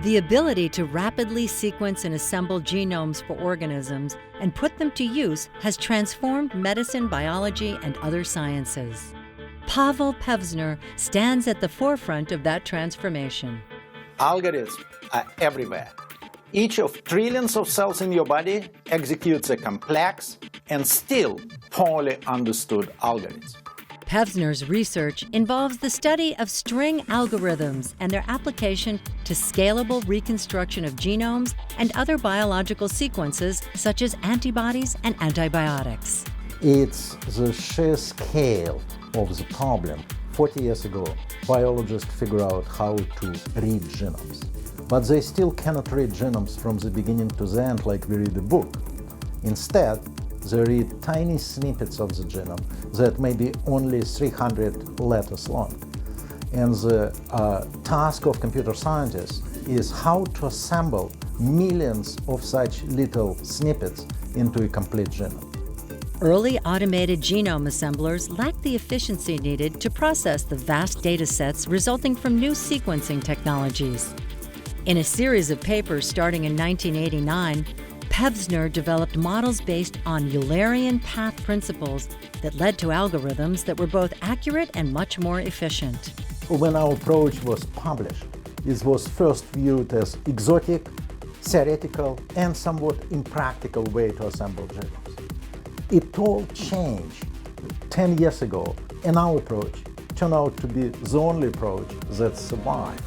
The ability to rapidly sequence and assemble genomes for organisms and put them to use has transformed medicine, biology, and other sciences. Pavel Pevzner stands at the forefront of that transformation. Algorithms are everywhere. Each of trillions of cells in your body executes a complex and still poorly understood algorithm. Pevzner's research involves the study of string algorithms and their application to scalable reconstruction of genomes and other biological sequences such as antibodies and antibiotics. It's the sheer scale of the problem. 40 years ago, biologists figured out how to read genomes. But they still cannot read genomes from the beginning to the end like we read a book. Instead, they read tiny snippets of the genome that may be only 300 letters long. And the task of computer scientists is how to assemble millions of such little snippets into a complete genome. Early automated genome assemblers lacked the efficiency needed to process the vast datasets resulting from new sequencing technologies. In a series of papers starting in 1989, Pevzner developed models based on Eulerian Path principles that led to algorithms that were both accurate and much more efficient. When our approach was published, it was first viewed as exotic, theoretical, and somewhat impractical way to assemble genomes. It all changed 10 years ago, and our approach turned out to be the only approach that survived.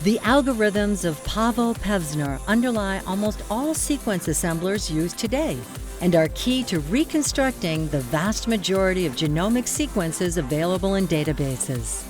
The algorithms of Pavel Pevzner underlie almost all sequence assemblers used today and are key to reconstructing the vast majority of genomic sequences available in databases.